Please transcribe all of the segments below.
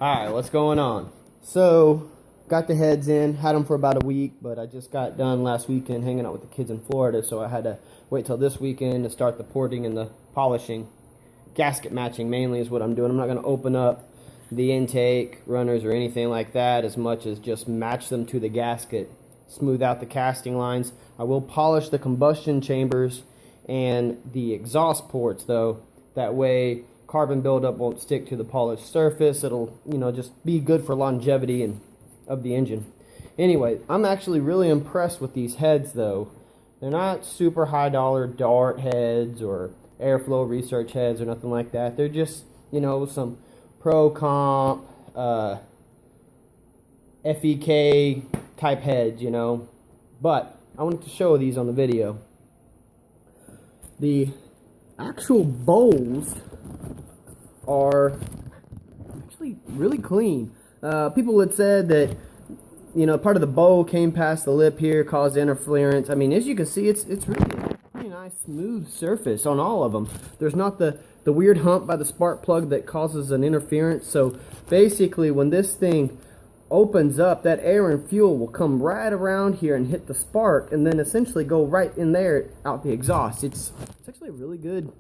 Alright, what's going on? So, got the heads in, had them for about a week, but I just got done last weekend hanging out with the kids in Florida, so I had to wait till this weekend to start the porting and the polishing. Gasket matching mainly is what I'm doing. I'm not going to open up the intake, runners, or anything like that as much as just match them to the gasket, smooth out the casting lines. I will polish the combustion chambers and the exhaust ports, though. That way carbon buildup won't stick to the polished surface. It'll, just be good for longevity and of the engine. Anyway, I'm actually really impressed with these heads, though. They're not super high dollar dart heads or airflow research heads or nothing like that. They're just, some pro comp, FEK type heads, But I wanted to show these on the video. The actual bowls are actually really clean. People had said that, part of the bowl came past the lip here, caused interference. I mean, as you can see, it's really a pretty nice smooth surface on all of them. There's not the weird hump by the spark plug that causes an interference. So basically, when this thing opens up, that air and fuel will come right around here and hit the spark, and then essentially go right in there out the exhaust. It's actually a really good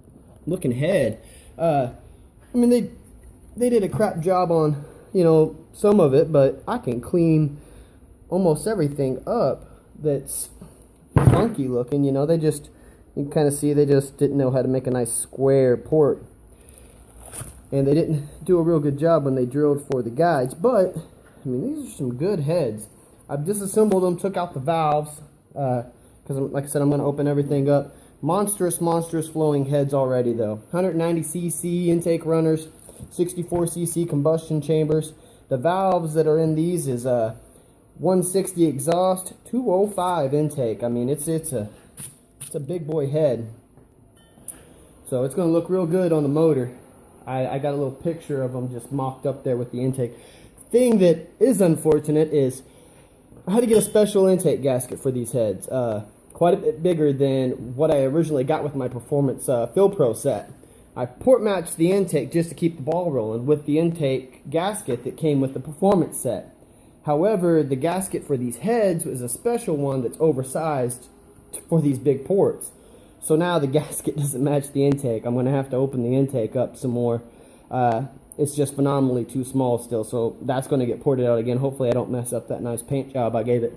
looking head. I mean, they did a crap job on, some of it, but I can clean almost everything up that's funky looking. They just, you can kind of see they just didn't know how to make a nice square port, and they didn't do a real good job when they drilled for the guides. But I mean, these are some good heads. I've disassembled them, took out the valves, because like I said, I'm going to open everything up. Monstrous flowing heads already, though. 190cc intake runners, 64cc combustion chambers. The valves that are in these is 160 exhaust, 205 intake. I mean, it's a big boy head. So it's going to look real good on the motor. I got a little picture of them just mocked up there with the intake. Thing that is unfortunate is I had to get a special intake gasket for these heads. Quite a bit bigger than what I originally got with my Performance Fill Pro set. I port matched the intake just to keep the ball rolling with the intake gasket that came with the Performance set. However, the gasket for these heads was a special one that's oversized for these big ports. So now the gasket doesn't match the intake. I'm going to have to open the intake up some more. It's just phenomenally too small still, so that's going to get ported out again. Hopefully I don't mess up that nice paint job I gave it.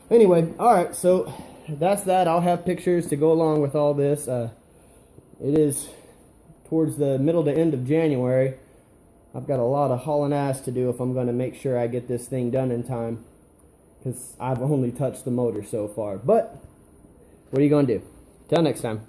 Anyway, alright, so that's that. I'll have pictures to go along with all this. It is towards the middle to end of January. I've got a lot of hauling ass to do if I'm going to make sure I get this thing done in time, because I've only touched the motor so far. But what are you going to do? Till next time.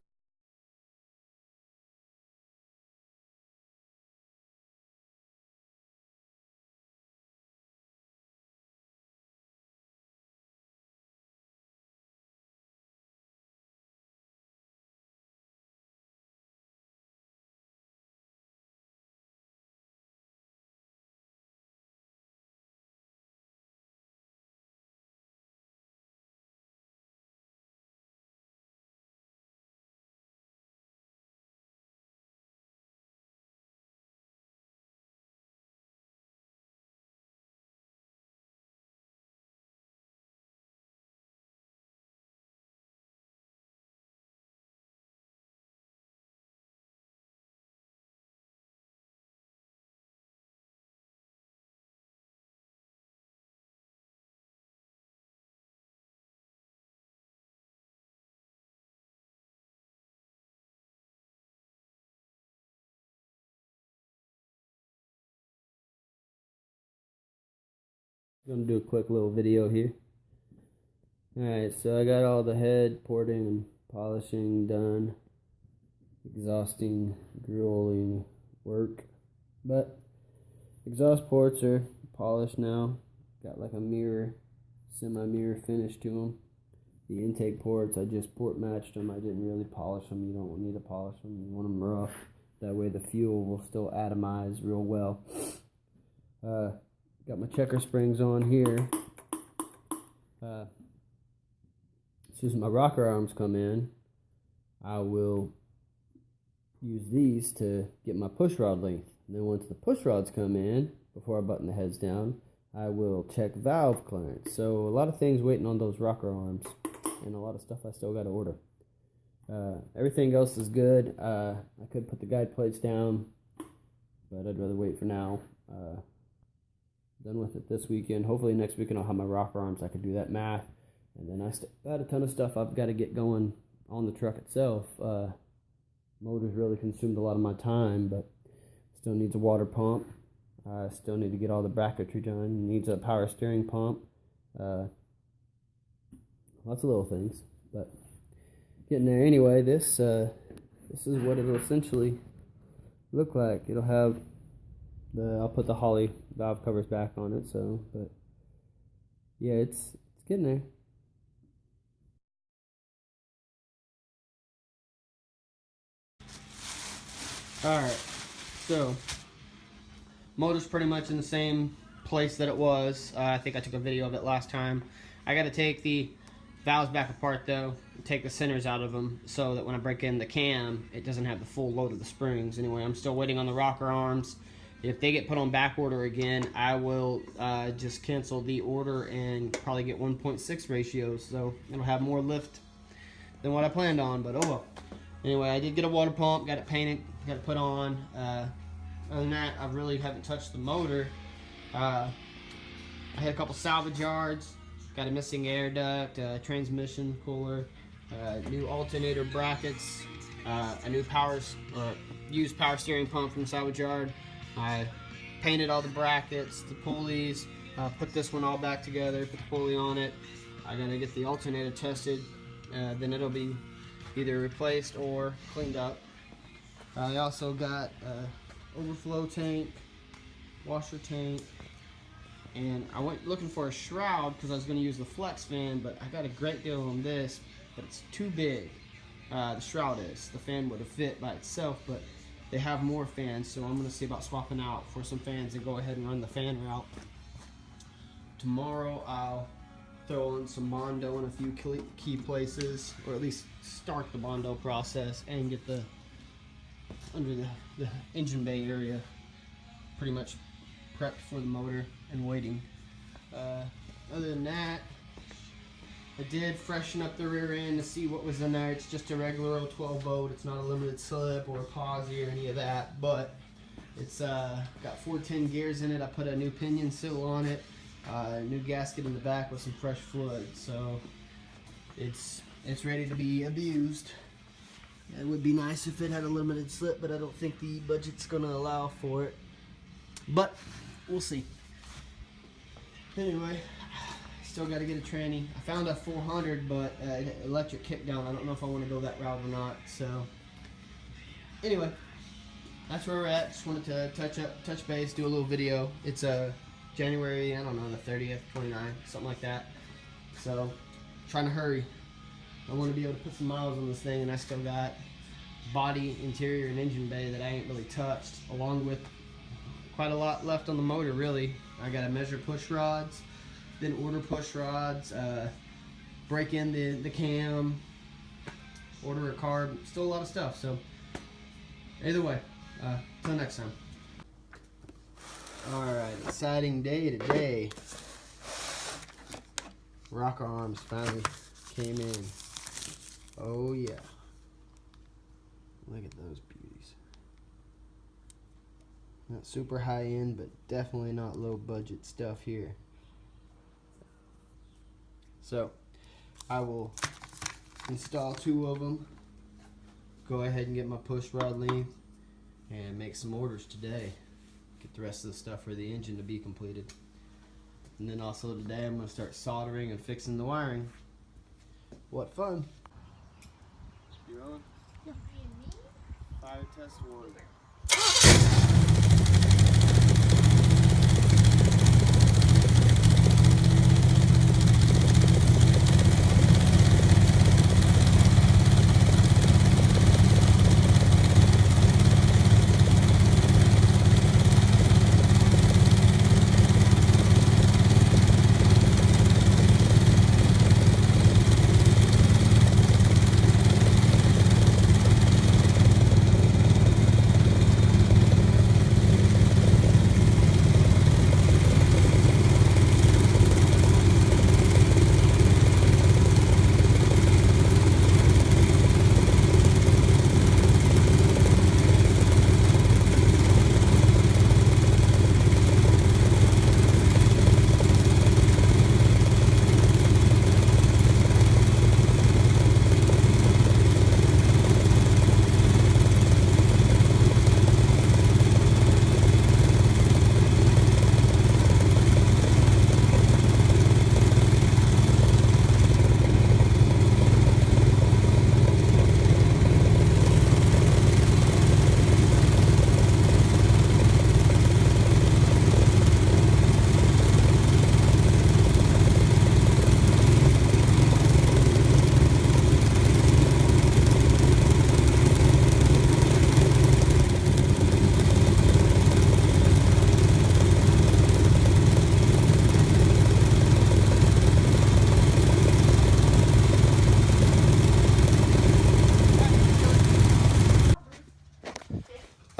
Gonna do a quick little video here. Alright, so I got all the head porting and polishing done. Exhausting, grueling work. But exhaust ports are polished now. Got like a mirror, semi-mirror finish to them. The intake ports, I just port matched them. I didn't really polish them. You don't need to polish them. You want them rough. That way the fuel will still atomize real well. Got my checker springs on here. As soon as my rocker arms come in, I will use these to get my push rod length. And then once the push rods come in, before I button the heads down, I will check valve clearance. So a lot of things waiting on those rocker arms, and a lot of stuff I still got to order. Everything else is good. I could put the guide plates down, but I'd rather wait for now. Done with it this weekend. Hopefully next weekend I'll have my rocker arms. I can do that math. And then I still got a ton of stuff I've got to get going on the truck itself. Motor's really consumed a lot of my time, but still needs a water pump. Still need to get all the bracketry done. Needs a power steering pump. Lots of little things, but getting there anyway. This is what it'll essentially look like. It'll have I'll put the Holley valve covers back on it. So, but yeah, it's getting there. Alright, so motor's pretty much in the same place that it was. I think I took a video of it last time. I got to take the valves back apart though, and take the centers out of them so that when I break in the cam, it doesn't have the full load of the springs. Anyway, I'm still waiting on the rocker arms. If they get put on back order again, I will just cancel the order and probably get 1.6 ratios. So it'll have more lift than what I planned on, but oh well. Anyway, I did get a water pump, got it painted, got it put on. Other than that, I really haven't touched the motor. I had a couple salvage yards, got a missing air duct, transmission cooler, new alternator brackets, a new used power steering pump from the salvage yard. I painted all the brackets, the pulleys, put this one all back together, put the pulley on it. I gotta get the alternator tested, then it'll be either replaced or cleaned up. I also got overflow tank, washer tank, and I went looking for a shroud because I was going to use the flex fan, but I got a great deal on this, but it's too big. The shroud is. The fan would have fit by itself, but they have more fans, so I'm going to see about swapping out for some fans and go ahead and run the fan route. Tomorrow I'll throw on some Bondo in a few key places, or at least start the Bondo process and get the under the engine bay area pretty much prepped for the motor and waiting. Other than that, I did freshen up the rear end to see what was in there. It's just a regular old 12 volt. It's not a limited slip or a posi or any of that, but it's got 410 gears in it. I put a new pinion seal on it, a new gasket in the back with some fresh fluid, so it's ready to be abused. It would be nice if it had a limited slip, but I don't think the budget's going to allow for it. But we'll see. Anyway, still got to get a tranny. I found a 400, but electric kick down. I don't know if I want to go that route or not. So anyway, that's where we're at. Just wanted to touch base, do a little video. It's January, I don't know, the 30th, 29th, something like that. So trying to hurry. I want to be able to put some miles on this thing, and I still got body, interior, and engine bay that I ain't really touched, along with quite a lot left on the motor, really. I got to measure push rods, then order push rods, break in the cam, order a carb, still a lot of stuff. So either way, till next time. Alright, exciting day today. Rocker arms finally came in. Oh yeah. Look at those beauties. Not super high end, but definitely not low budget stuff here. So I will install 2 of them, go ahead and get my push rod length, and make some orders today. Get the rest of the stuff for the engine to be completed. And then also today I'm going to start soldering and fixing the wiring. What fun! You on? Yeah. Fire test 1.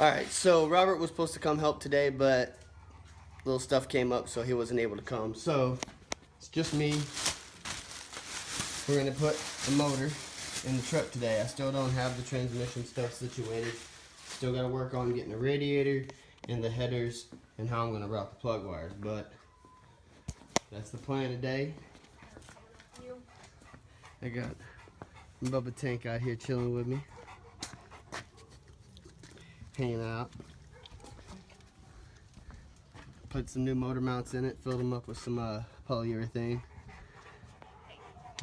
Alright, so Robert was supposed to come help today, but little stuff came up, so he wasn't able to come. So it's just me. We're gonna put the motor in the truck today. I still don't have the transmission stuff situated. Still gotta work on getting the radiator and the headers and how I'm gonna route the plug wires, but that's the plan today. I got Bubba Tank out here chilling with me, hanging out. Put some new motor mounts in it, filled them up with some polyurethane.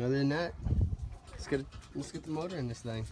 Other than that, let's get the motor in this thing.